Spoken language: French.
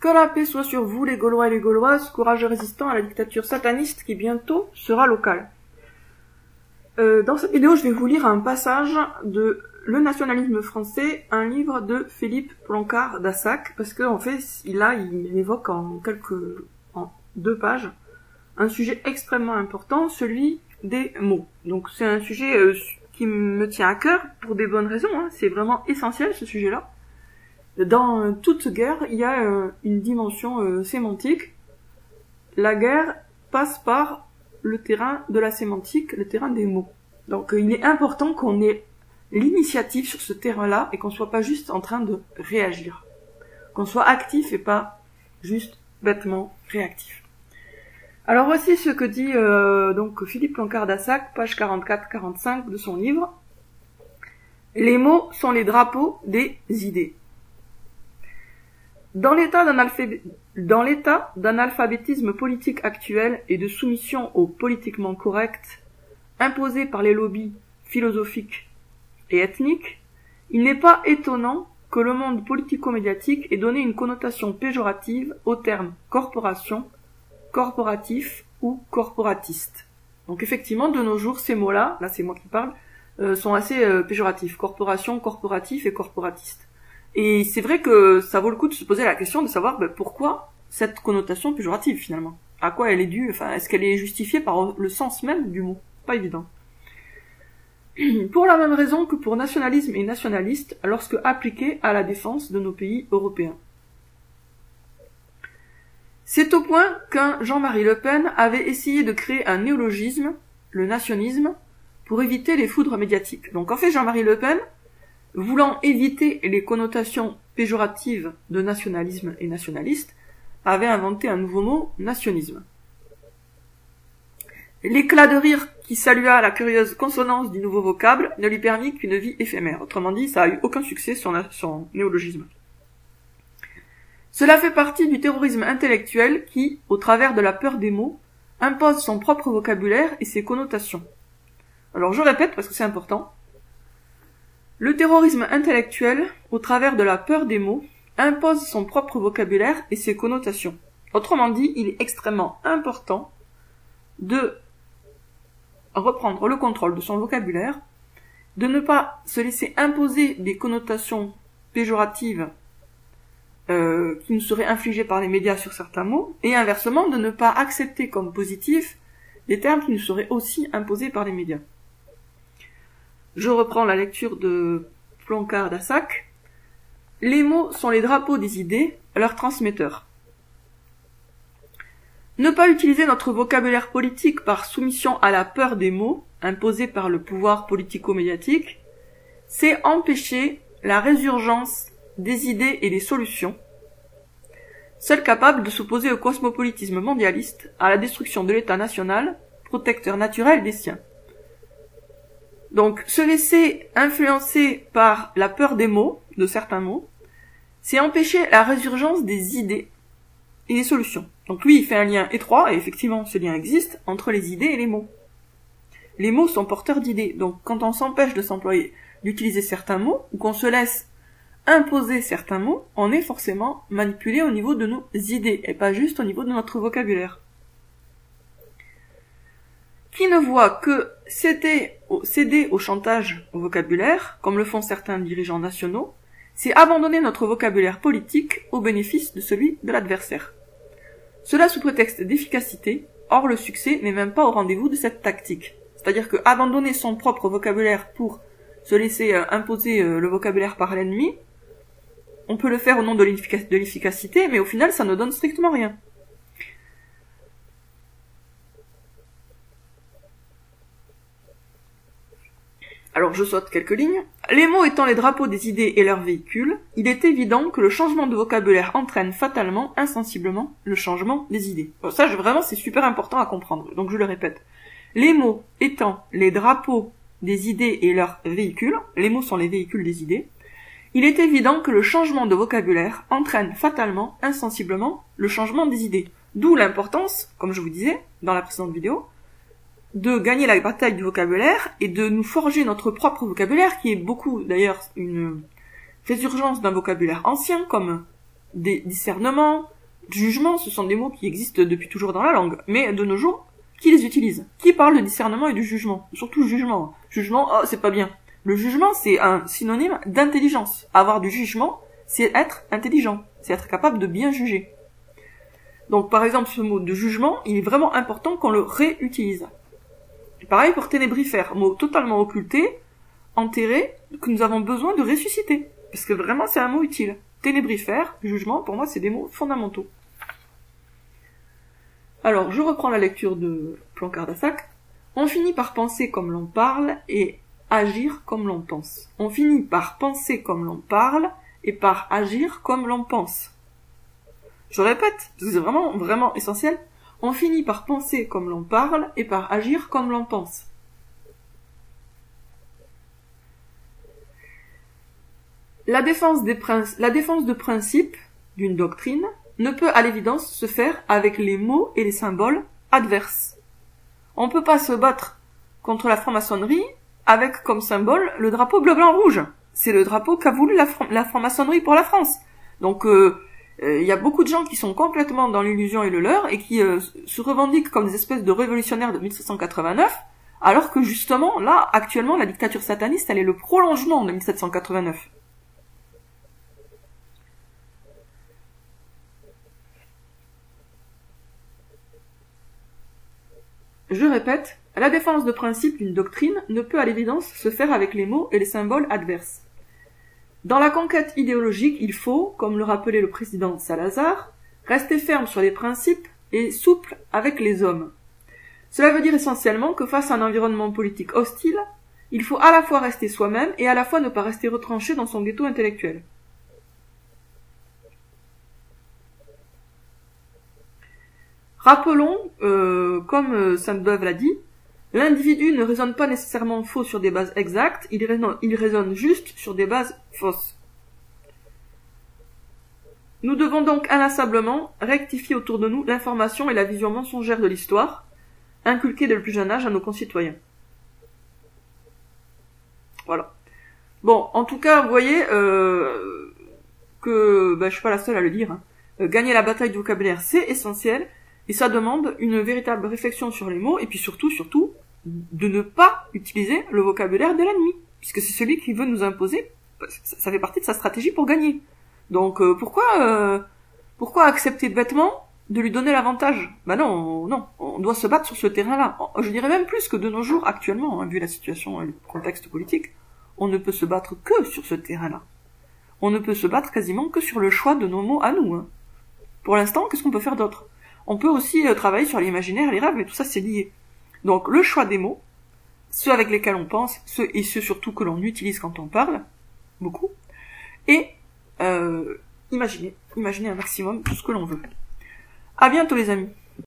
Que la paix soit sur vous, les Gaulois et les Gauloises, courageux résistants à la dictature sataniste qui bientôt sera locale. Dans cette vidéo, je vais vous lire un passage de Le nationalisme français, un livre de Philippe Plancart d'Assac, parce qu'en fait, il évoque en 2 pages un sujet extrêmement important, celui des mots. Donc c'est un sujet qui me tient à cœur pour des bonnes raisons, hein. C'est vraiment essentiel ce sujet-là. Dans toute guerre, il y a une dimension sémantique. La guerre passe par le terrain de la sémantique, le terrain des mots. Donc il est important qu'on ait l'initiative sur ce terrain-là et qu'on soit pas juste en train de réagir. Qu'on soit actif et pas juste bêtement réactif. Alors voici ce que dit donc Philippe Plancart d'Assac, page 44-45 de son livre. Les mots sont les drapeaux des idées. Dans l'état d'analphabétisme politique actuel et de soumission au politiquement correct imposé par les lobbies philosophiques et ethniques, il n'est pas étonnant que le monde politico-médiatique ait donné une connotation péjorative au terme corporation, corporatif ou corporatiste. Donc effectivement, de nos jours, ces mots-là, là c'est moi qui parle, sont assez péjoratifs. Corporation, corporatif et corporatiste. Et c'est vrai que ça vaut le coup de se poser la question de savoir pourquoi cette connotation péjorative finalement. À quoi elle est due, enfin, est-ce qu'elle est justifiée par le sens même du mot? Pas évident. Pour la même raison que pour nationalisme et nationaliste, lorsque appliqué à la défense de nos pays européens. C'est au point qu'un Jean-Marie Le Pen avait essayé de créer un néologisme, le nationalisme, pour éviter les foudres médiatiques. Donc en fait, Jean-Marie Le Pen, voulant éviter les connotations péjoratives de nationalisme et nationaliste, avait inventé un nouveau mot, nationalisme. L'éclat de rire qui salua la curieuse consonance du nouveau vocable ne lui permit qu'une vie éphémère. Autrement dit, ça a eu aucun succès son néologisme. Cela fait partie du terrorisme intellectuel qui, au travers de la peur des mots, impose son propre vocabulaire et ses connotations. Alors je répète parce que c'est important. Le terrorisme intellectuel, au travers de la peur des mots, impose son propre vocabulaire et ses connotations. Autrement dit, il est extrêmement important de reprendre le contrôle de son vocabulaire, de ne pas se laisser imposer des connotations péjoratives qui nous seraient infligées par les médias sur certains mots, et inversement, de ne pas accepter comme positifs des termes qui nous seraient aussi imposés par les médias. Je reprends la lecture de Plancart d'Assac. Les mots sont les drapeaux des idées, leurs transmetteurs. Ne pas utiliser notre vocabulaire politique par soumission à la peur des mots, imposés par le pouvoir politico-médiatique, c'est empêcher la résurgence des idées et des solutions, seuls capables de s'opposer au cosmopolitisme mondialiste, à la destruction de l'État national, protecteur naturel des siens. Donc, se laisser influencer par la peur des mots, de certains mots, c'est empêcher la résurgence des idées et des solutions. Donc lui, il fait un lien étroit, et effectivement, ce lien existe, entre les idées et les mots. Les mots sont porteurs d'idées, donc quand on s'empêche d'utiliser certains mots, ou qu'on se laisse imposer certains mots, on est forcément manipulé au niveau de nos idées, et pas juste au niveau de notre vocabulaire. Qui ne voit que céder au chantage au vocabulaire, comme le font certains dirigeants nationaux, c'est abandonner notre vocabulaire politique au bénéfice de celui de l'adversaire. Cela sous prétexte d'efficacité, or le succès n'est même pas au rendez-vous de cette tactique. C'est-à-dire que abandonner son propre vocabulaire pour se laisser imposer le vocabulaire par l'ennemi, on peut le faire au nom de l'efficacité, mais au final ça ne donne strictement rien. Alors je saute quelques lignes. Les mots étant les drapeaux des idées et leurs véhicules, il est évident que le changement de vocabulaire entraîne fatalement, insensiblement, le changement des idées. Bon, ça, vraiment, c'est super important à comprendre, donc je le répète. Les mots étant les drapeaux des idées et leurs véhicules, les mots sont les véhicules des idées, il est évident que le changement de vocabulaire entraîne fatalement, insensiblement, le changement des idées. D'où l'importance, comme je vous disais dans la précédente vidéo, de gagner la bataille du vocabulaire et de nous forger notre propre vocabulaire, qui est beaucoup d'ailleurs une résurgence d'un vocabulaire ancien, comme des discernements, Jugement, ce sont des mots qui existent depuis toujours dans la langue, mais de nos jours, qui les utilise? Qui parle de discernement et de jugement? Surtout jugement. Jugement, oh, c'est pas bien. Le jugement, c'est un synonyme d'intelligence. Avoir du jugement, c'est être intelligent. C'est être capable de bien juger. Donc, par exemple, ce mot de jugement, il est vraiment important qu'on le réutilise. Et pareil pour ténébrifère, mot totalement occulté, enterré, que nous avons besoin de ressusciter. Parce que vraiment, c'est un mot utile. Ténébrifère, jugement, pour moi, c'est des mots fondamentaux. Alors, je reprends la lecture de Plancard-Dassac. On finit par penser comme l'on parle et agir comme l'on pense. On finit par penser comme l'on parle et par agir comme l'on pense. Je répète, parce que c'est vraiment, vraiment essentiel. On finit par penser comme l'on parle et par agir comme l'on pense. La défense de principe d'une doctrine ne peut à l'évidence se faire avec les mots et les symboles adverses. On ne peut pas se battre contre la franc-maçonnerie avec comme symbole le drapeau bleu-blanc-rouge. C'est le drapeau qu'a voulu la franc-maçonnerie pour la France. Donc y a beaucoup de gens qui sont complètement dans l'illusion et le leurre et qui se revendiquent comme des espèces de révolutionnaires de 1789, alors que justement, là, actuellement, la dictature sataniste, elle est le prolongement de 1789. Je répète, la défense de principe d'une doctrine ne peut à l'évidence se faire avec les mots et les symboles adverses. Dans la conquête idéologique, il faut, comme le rappelait le président Salazar, rester ferme sur les principes et souple avec les hommes. Cela veut dire essentiellement que face à un environnement politique hostile, il faut à la fois rester soi-même et à la fois ne pas rester retranché dans son ghetto intellectuel. Rappelons, comme Sainte-Beuve l'a dit, l'individu ne raisonne pas nécessairement faux sur des bases exactes, il raisonne juste sur des bases fausses. Nous devons donc inlassablement rectifier autour de nous l'information et la vision mensongère de l'histoire, inculquée dès le plus jeune âge à nos concitoyens. Voilà. Bon, en tout cas, vous voyez que je suis pas la seule à le dire. Gagner la bataille du vocabulaire, c'est essentiel. Et ça demande une véritable réflexion sur les mots, et puis surtout, de ne pas utiliser le vocabulaire de l'ennemi, puisque c'est celui qui veut nous imposer, ça fait partie de sa stratégie pour gagner. Donc pourquoi accepter bêtement de lui donner l'avantage? Non, on doit se battre sur ce terrain-là. Je dirais même plus que de nos jours, actuellement, vu la situation et le contexte politique, on ne peut se battre que sur ce terrain-là. On ne peut se battre quasiment que sur le choix de nos mots à nous. Pour l'instant, qu'est-ce qu'on peut faire d'autre? On peut aussi travailler sur l'imaginaire, les rêves, mais tout ça c'est lié. Donc le choix des mots, ceux avec lesquels on pense, ceux surtout que l'on utilise quand on parle, beaucoup, et imaginer un maximum tout ce que l'on veut. À bientôt les amis.